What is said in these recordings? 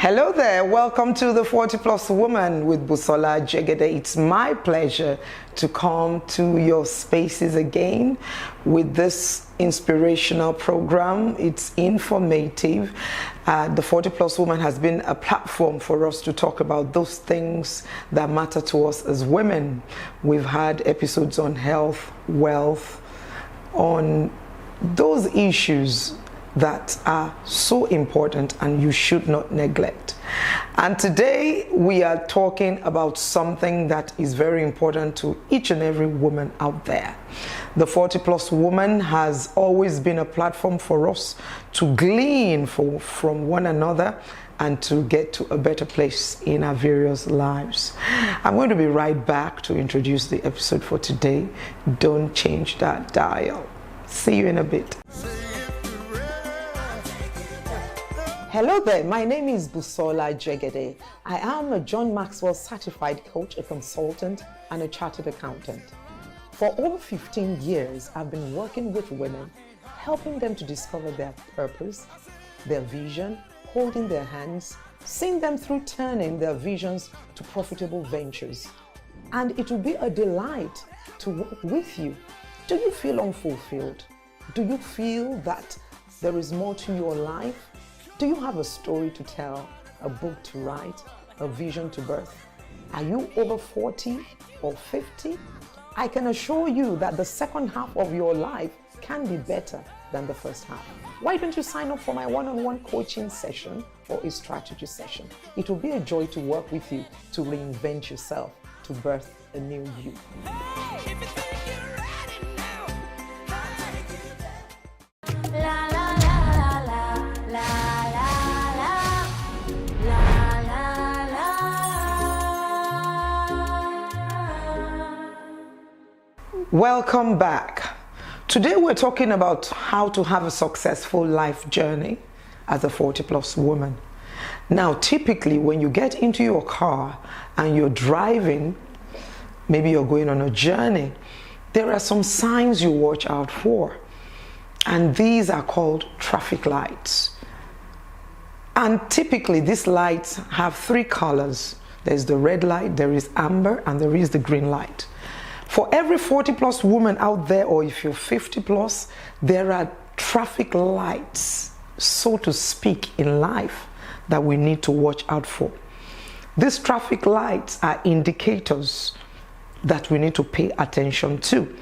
Hello there, welcome to the 40+Woman with Busola Jegede. It's my pleasure to come to your spaces again with this inspirational program. It's informative. The 40+Woman has been a platform for us to talk about those things that matter to us as women. We've had episodes on health, wealth, on those issues that are so important and you should not neglect. And today we are talking about something that is very important to each and every woman out there. The 40+Woman has always been a platform for us to glean from one another and to get to a better place in our various lives. I'm going to be right back to introduce the episode for today. Don't change that dial. See you in a bit. Hello there, my name is Busola Jegede. I am a John Maxwell certified coach, a consultant, and a chartered accountant. For over 15 years, I've been working with women, helping them to discover their purpose, their vision, holding their hands, seeing them through turning their visions to profitable ventures. And it will be a delight to work with you. Do you feel unfulfilled? Do you feel that there is more to your life? Do you have a story to tell, a book to write, a vision to birth? Are you over 40 or 50? I can assure you that the second half of your life can be better than the first half. Why don't you sign up for my one-on-one coaching session or a strategy session? It will be a joy to work with you to reinvent yourself, to birth a new you. Welcome back. Today we're talking about how to have a successful life journey as a 40+Woman. Now, typically when you get into your car and you're driving, maybe you're going on a journey, there are some signs you watch out for. And these are called traffic lights. And typically these lights have three colors. There's the red light, there is amber, and there is the green light. For every 40+Woman out there, or if you're 50+, there are traffic lights, so to speak, in life that we need to watch out for. These traffic lights are indicators that we need to pay attention to.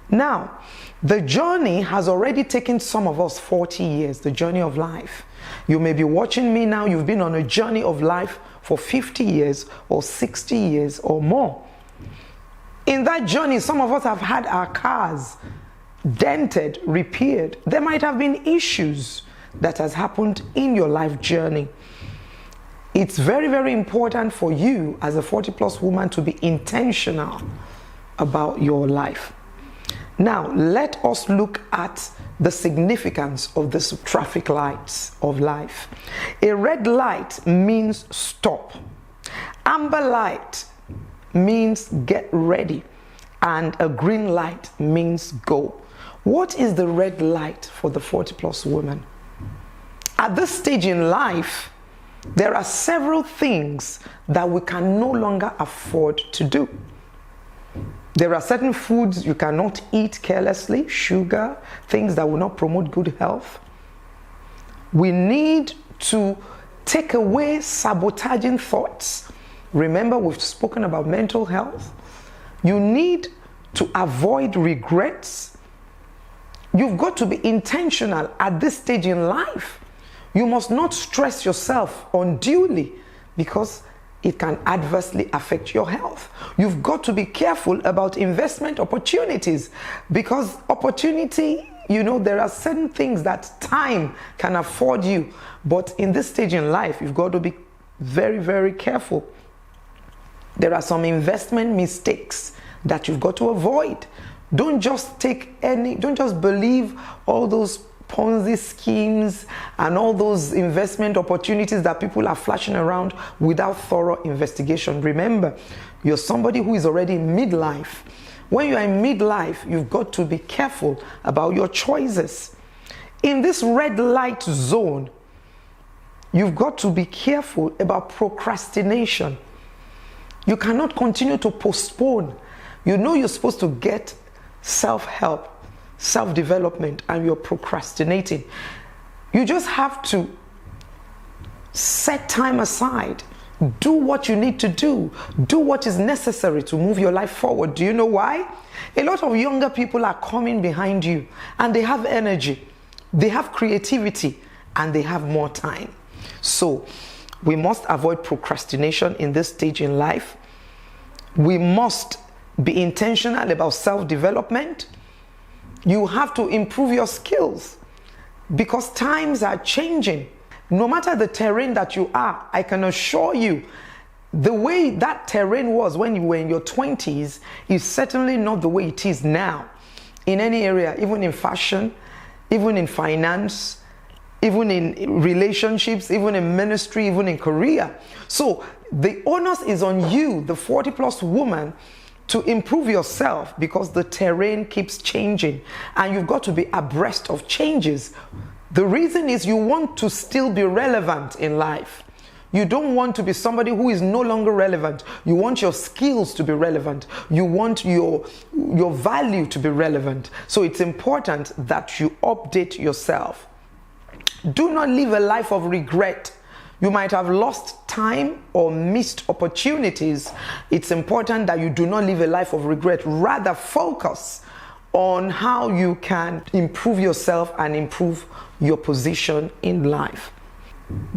Now, the journey has already taken some of us 40 years, the journey of life. You may be watching me now, you've been on a journey of life for 50 years or 60 years or more. In that journey, some of us have had our cars dented, repaired. There might have been issues that has happened in your life journey. It's very, very important for you as a 40+Woman to be intentional about your life. Now, let us look at the significance of these traffic lights of life. A red light means stop. Amber light means get ready, and a green light means go. What is the red light for the 40+Woman? At this stage in life, there are several things that we can no longer afford to do. There are certain foods you cannot eat carelessly, sugar, things that will not promote good health. We need to take away sabotaging thoughts. Remember, we've spoken about mental health. You need to avoid regrets. You've got to be intentional at this stage in life. You must not stress yourself unduly because it can adversely affect your health. You've got to be careful about investment opportunities because opportunity, there are certain things that time can afford you. But in this stage in life, you've got to be very, very careful. There are some investment mistakes that you've got to avoid. Don't just believe all those Ponzi schemes and all those investment opportunities that people are flashing around without thorough investigation. Remember, you're somebody who is already in midlife. When you are in midlife, you've got to be careful about your choices. In this red light zone, You've got to be careful about procrastination. You cannot continue to postpone. You know you're supposed to get self-help, self-development, and you're procrastinating. You just have to set time aside. Do what you need to do. Do what is necessary to move your life forward. Do you know why? A lot of younger people are coming behind you and they have energy, they have creativity, and they have more time. So we must avoid procrastination in this stage in life. We must be intentional about self-development. You have to improve your skills because times are changing. No matter the terrain that you are, I can assure you, the way that terrain was when you were in your 20s is certainly not the way it is now. In any area, even in fashion, even in finance, even in relationships, even in ministry, even in career. So the onus is on you, the 40+ woman, to improve yourself because the terrain keeps changing and you've got to be abreast of changes. The reason is you want to still be relevant in life. You don't want to be somebody who is no longer relevant. You want your skills to be relevant. You want your value to be relevant. So it's important that you update yourself. Do not live a life of regret. You might have lost time or missed opportunities. It's important that you do not live a life of regret. Rather, focus on how you can improve yourself and improve your position in life.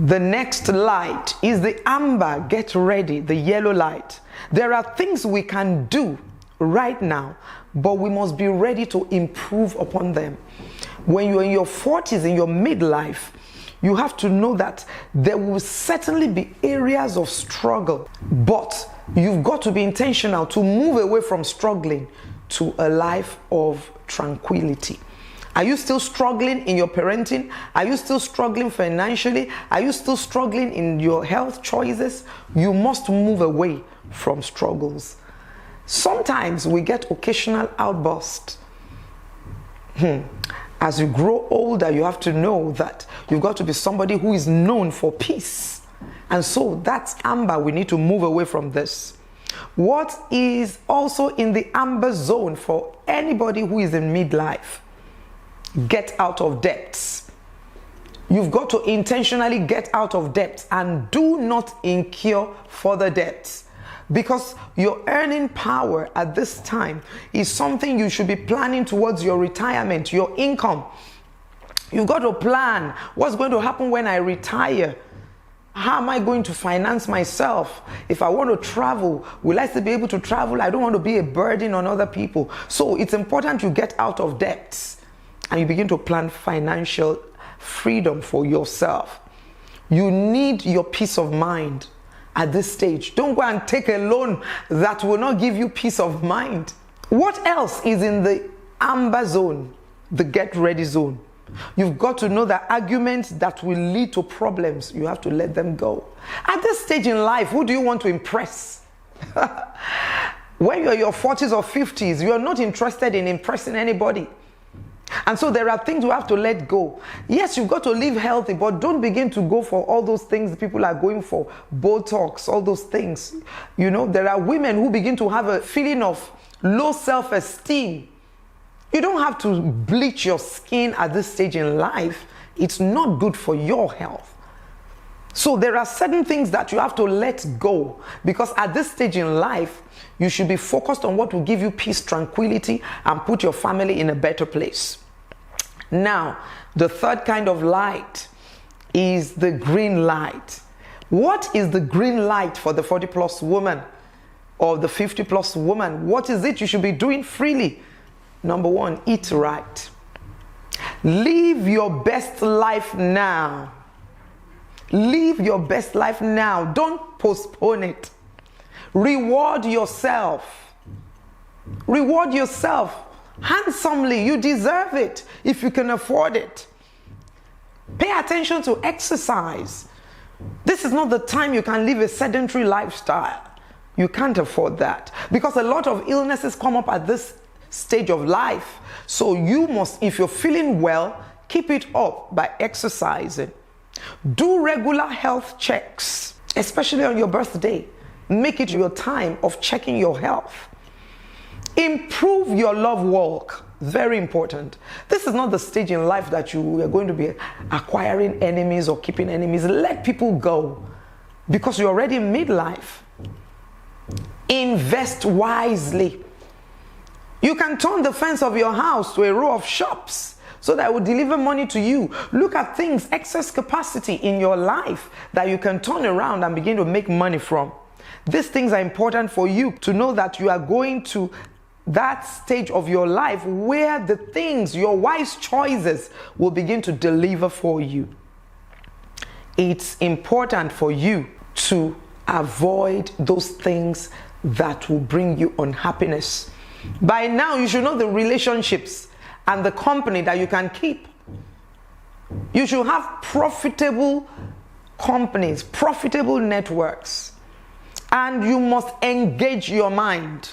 The next light is the amber, get ready, the yellow light. There are things we can do right now, but we must be ready to improve upon them. When you're in your 40s, in your midlife, you have to know that there will certainly be areas of struggle, but you've got to be intentional to move away from struggling to a life of tranquility. Are you still struggling in your parenting? Are you still struggling financially? Are you still struggling in your health choices? You must move away from struggles. Sometimes we get occasional outbursts. As you grow older, you have to know that you've got to be somebody who is known for peace. And so that's amber. We need to move away from this. What is also in the amber zone for anybody who is in midlife? Get out of debts. You've got to intentionally get out of debts and do not incur further debts, because your earning power at this time is something you should be planning towards your retirement, your income. You've got to plan what's going to happen when I retire. How am I going to finance myself? If I want to travel, will I still be able to travel? I don't want to be a burden on other people. So it's important you get out of debts and you begin to plan financial freedom for yourself. You need your peace of mind at this stage. Don't go and take a loan that will not give you peace of mind. What else is in the amber zone, the get ready zone? You've got to know that arguments that will lead to problems, you have to let them go. At this stage in life, who do you want to impress? When you're in your 40s or 50s, you're not interested in impressing anybody. And so there are things you have to let go. Yes, you've got to live healthy, but don't begin to go for all those things people are going for. Botox, all those things. You know, there are women who begin to have a feeling of low self-esteem. You don't have to bleach your skin at this stage in life. It's not good for your health. So there are certain things that you have to let go, because at this stage in life, you should be focused on what will give you peace, tranquility, and put your family in a better place. Now, the third kind of light is the green light. What is the green light for the 40+ woman or the 50+ woman? What is it you should be doing freely? Number one, eat right. Live your best life now. Live your best life now. Don't postpone it. Reward yourself. Reward yourself handsomely. You deserve it if you can afford it. Pay attention to exercise. This is not the time you can live a sedentary lifestyle. You can't afford that, because a lot of illnesses come up at this stage of life. So you must, if you're feeling well, keep it up by exercising. Do regular health checks, especially on your birthday. Make it your time of checking your health. Improve your love walk. Very important. This is not the stage in life that you are going to be acquiring enemies or keeping enemies. Let people go because you're already in midlife. Invest wisely. You can turn the fence of your house to a row of shops so that it will deliver money to you. Look at things, excess capacity in your life that you can turn around and begin to make money from. These things are important for you to know that you are going to that stage of your life where the things, your wise choices, will begin to deliver for you. It's important for you to avoid those things that will bring you unhappiness. By now, you should know the relationships and the company that you can keep. You should have profitable companies, profitable networks, and you must engage your mind.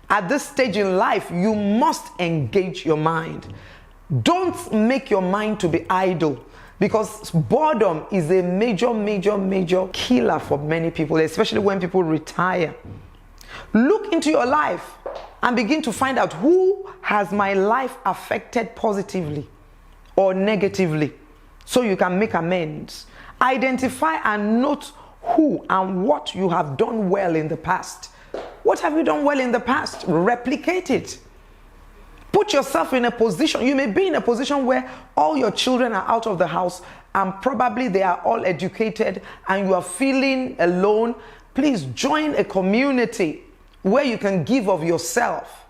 At this stage in life, you must engage your mind. Don't make your mind to be idle, because boredom is a major killer for many people, especially when people retire. Look into your life and begin to find out, who has my life affected positively or negatively, so you can make amends. Identify and note who and what you have done well in the past. What have you done well in the past? Replicate it. Put yourself in a position. You may be in a position where all your children are out of the house and probably they are all educated and you are feeling alone. Please join a community where you can give of yourself,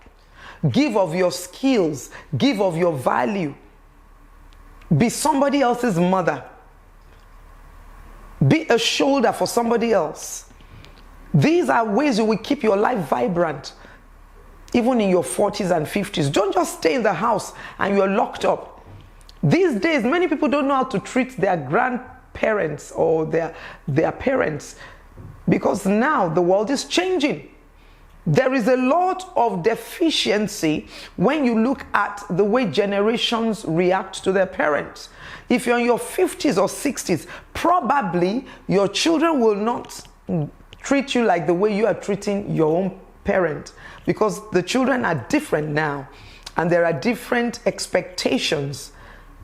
give of your skills, give of your value. Be somebody else's mother. Be a shoulder for somebody else. These are ways you will keep your life vibrant, even in your 40s and 50s. Don't just stay in the house and you're locked up. These days, many people don't know how to treat their grandparents or their parents, because now the world is changing. There is a lot of deficiency when you look at the way generations react to their parents. If you're in your 50s or 60s, probably your children will not treat you like the way you are treating your own parent, because the children are different now and there are different expectations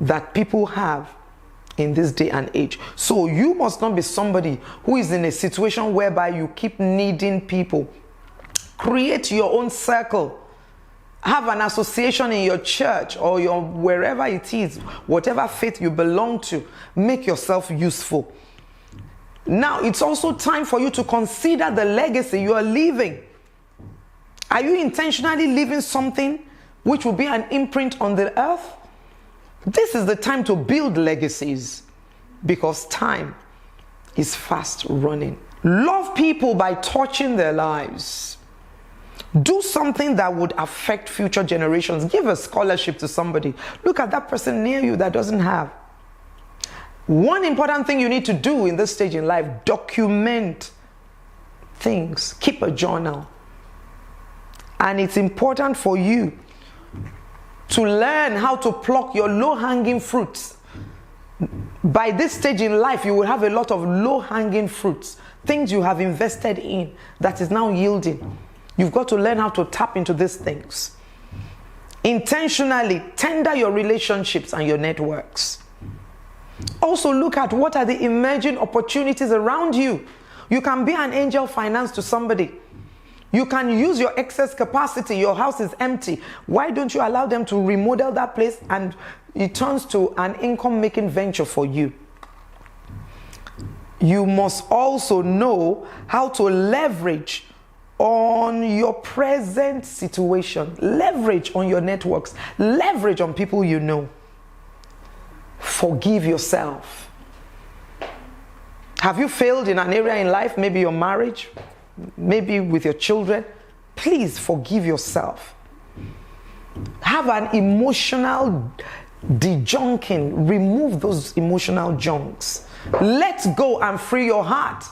that people have in this day and age. So you must not be somebody who is in a situation whereby you keep needing people. Create your own circle. Have an association in your church or your wherever it is, whatever faith you belong to. Make yourself useful. Now, it's also time for you to consider the legacy you are leaving. Are you intentionally leaving something which will be an imprint on the earth? This is the time to build legacies, because time is fast running. Love people by touching their lives. Do something that would affect future generations. Give a scholarship to somebody. Look at that person near you that doesn't have. One important thing you need to do in this stage in life: document things. Keep a journal. And it's important for you to learn how to pluck your low-hanging fruits. By this stage in life, you will have a lot of low-hanging fruits, things you have invested in that is now yielding. You've got to learn how to tap into these things. Intentionally tender your relationships and your networks. Also look at what are the emerging opportunities around you. You can be an angel finance to somebody. You can use your excess capacity. Your house is empty. Why don't you allow them to remodel that place and it turns to an income-making venture for you? You must also know how to leverage on your present situation. Leverage on your networks. Leverage on people you know. Forgive yourself. Have you failed in an area in life? Maybe your marriage, maybe with your children. Please forgive yourself. Have an emotional dejunking. Remove those emotional junks. Let go and free your heart.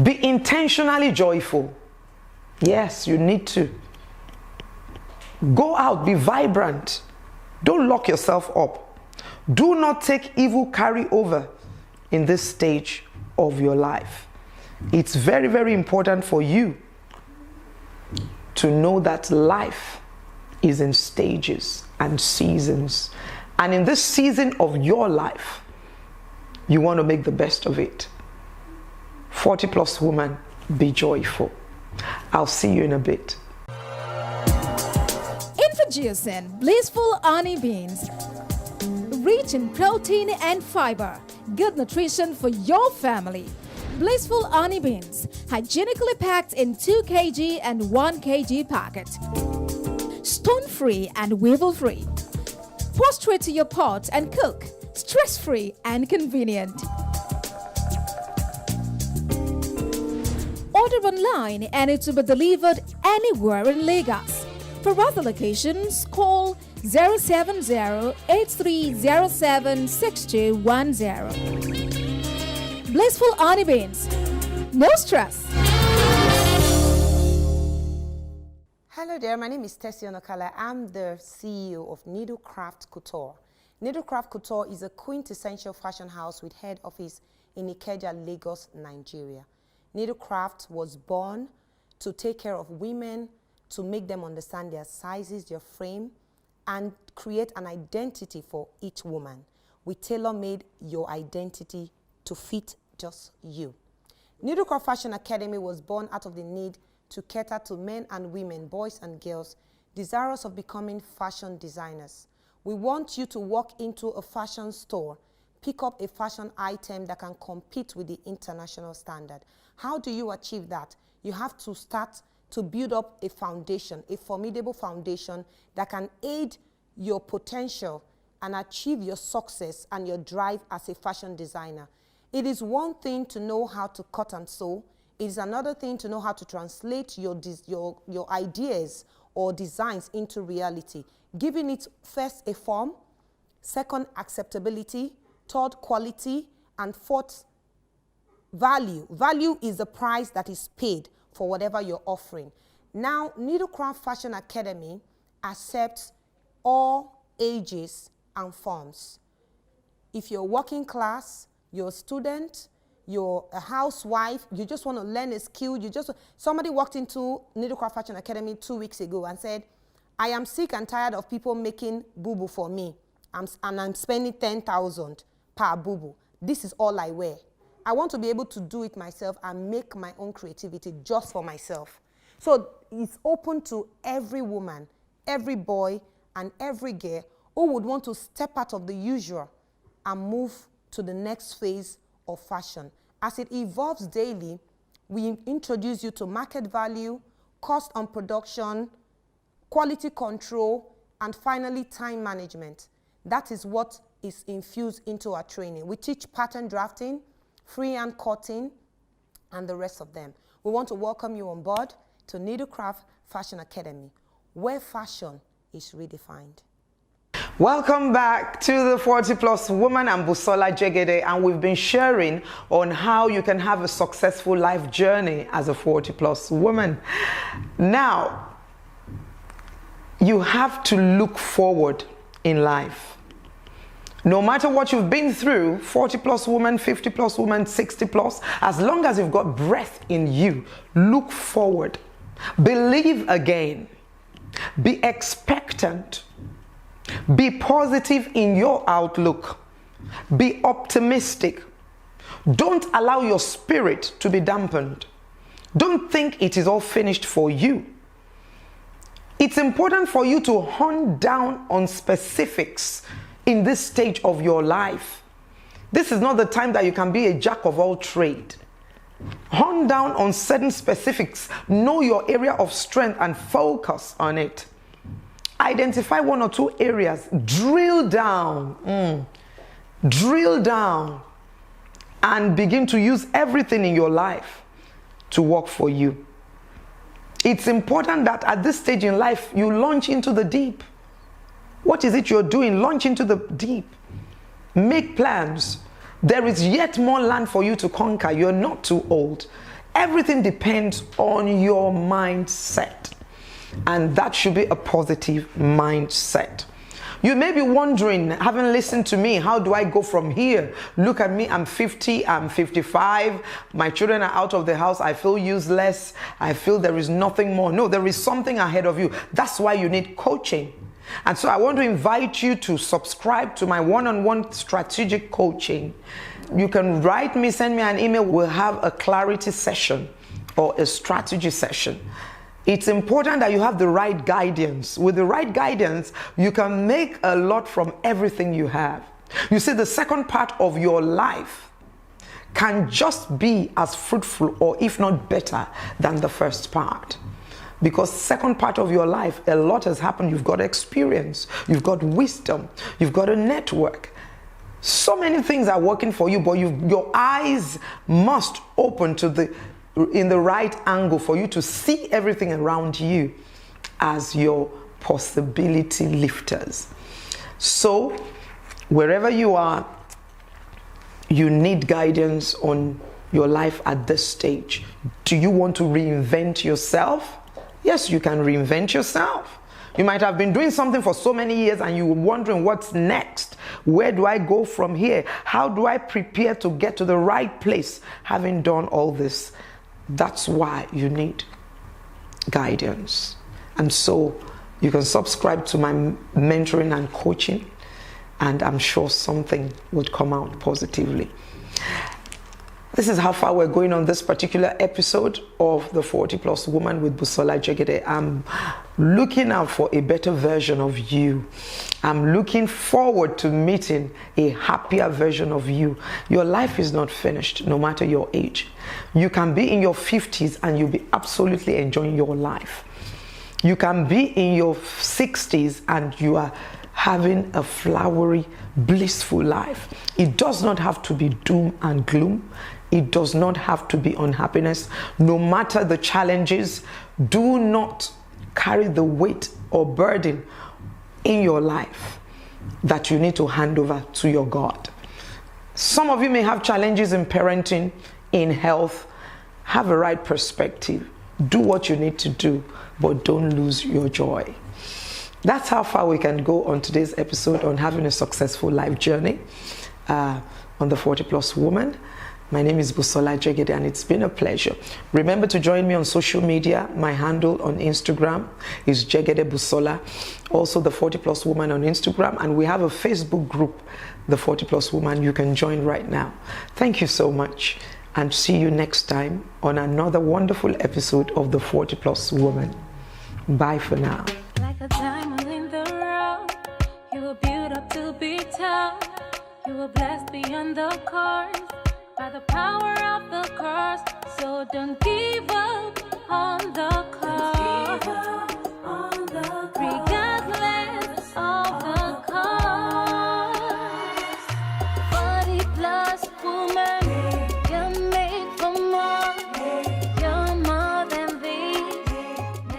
Be intentionally joyful. Yes, you need to. Go out, be vibrant. Don't lock yourself up. Do not take evil carry over in this stage of your life. It's very, very important for you to know that life is in stages and seasons. And in this season of your life, you want to make the best of it. 40+ woman, be joyful. I'll see you in a bit. Introducing Blissful Honey Beans. Rich in protein and fiber. Good nutrition for your family. Blissful Honey Beans. Hygienically packed in 2 kg and 1 kg packet. Stone-free and weevil-free. Pour straight to your pot and cook. Stress-free and convenient. Order online and it will be delivered anywhere in Lagos. For other locations, call 070-8307-6210. Blissful Honey Beans. No stress. Hello there, my name is Tessie Onokala. I'm the CEO of Needlecraft Couture. Needlecraft Couture is a quintessential fashion house with head office in Ikeja, Lagos, Nigeria. Needlecraft was born to take care of women, to make them understand their sizes, their frame, and create an identity for each woman. We tailor-made your identity to fit just you. Needlecraft Fashion Academy was born out of the need to cater to men and women, boys and girls, desirous of becoming fashion designers. We want you to walk into a fashion store, pick up a fashion item that can compete with the international standard. How do you achieve that? You have to start to build up a foundation, a formidable foundation that can aid your potential and achieve your success and your drive as a fashion designer. It is one thing to know how to cut and sew. It is another thing to know how to translate your ideas or designs into reality, giving it first a form, second acceptability, third quality, and fourth value. Value is the price that is paid for whatever you're offering. Now, Needlecraft Fashion Academy accepts all ages and forms. If you're working class, you're a student, you're a housewife, you just want to learn a skill, somebody walked into Needlecraft Fashion Academy 2 weeks ago and said, I am sick and tired of people making boo-boo for me, and I'm spending 10,000 per boo-boo. This is all I wear. I want to be able to do it myself and make my own creativity just for myself. So it's open to every woman, every boy, and every girl who would want to step out of the usual and move to the next phase of fashion. As it evolves daily, we introduce you to market value, cost on production, quality control, and finally time management. That is what is infused into our training. We teach pattern drafting, freehand cutting, and the rest of them. We want to welcome you on board to Needlecraft Fashion Academy, where fashion is redefined. Welcome back to the 40+ Woman. I'm Busola Jegede, and we've been sharing on how you can have a successful life journey as a 40+ woman. Now, you have to look forward in life. No matter what you've been through, 40+ woman, 50+ woman, 60+, as long as you've got breath in you, look forward. Believe again. Be expectant. Be positive in your outlook. Be optimistic. Don't allow your spirit to be dampened. Don't think it is all finished for you. It's important for you to hone down on specifics in this stage of your life. This is not the time that you can be a jack of all trades. Hone down on certain specifics. Know your area of strength and focus on it. Identify 1 or 2 areas. Drill down. Drill down. And begin to use everything in your life to work for you. It's important that at this stage in life, you launch into the deep. What is it you're doing? Launch into the deep. Make plans. There is yet more land for you to conquer. You're not too old. Everything depends on your mindset. And that should be a positive mindset. You may be wondering, having listened to me, how do I go from here? Look at me, I'm 50, I'm 55, my children are out of the house, I feel useless, I feel there is nothing more. No, there is something ahead of you. That's why you need coaching. And so I want to invite you to subscribe to my one-on-one strategic coaching. You can write me, send me an email. We'll have a clarity session or a strategy session. It's important that you have the right guidance. With the right guidance, you can make a lot from everything you have. You see, the second part of your life can just be as fruitful or if not better than the first part. Because second part of your life, a lot has happened. You've got experience, you've got wisdom, you've got a network. So many things are working for you, but your eyes must open in the right angle for you to see everything around you as your possibility lifters. So wherever you are, you need guidance on your life at this stage. Do you want to reinvent yourself? Yes, you can reinvent yourself. You might have been doing something for so many years and you were wondering, what's next? Where do I go from here? How do I prepare to get to the right place having done all this? That's why you need guidance. And so you can subscribe to my mentoring and coaching, and I'm sure something would come out positively. This is how far we're going on this particular episode of the 40+ Woman with Busola Jegede. I'm looking out for a better version of you. I'm looking forward to meeting a happier version of you. Your life is not finished, no matter your age. You can be in your 50s and you'll be absolutely enjoying your life. You can be in your 60s and you are having a flowery, blissful life. It does not have to be doom and gloom. It does not have to be unhappiness. No matter the challenges, do not carry the weight or burden in your life that you need to hand over to your God. Some of you may have challenges in parenting, in health. Have a right perspective. Do what you need to do, but don't lose your joy. That's how far we can go on today's episode on having a successful life journey on the 40+ Woman. My name is Busola Jegede and it's been a pleasure. Remember to join me on social media. My handle on Instagram is Jegede Busola. Also the 40+ Woman on Instagram, and we have a Facebook group, the 40+ Woman. You can join right now. Thank you so much, and see you next time on another wonderful episode of the 40+ Woman. Bye for now. Like a diamond in the rough, you were built up to be tough. You were blessed beyond the course by the power of the cross. So don't give up on the cause.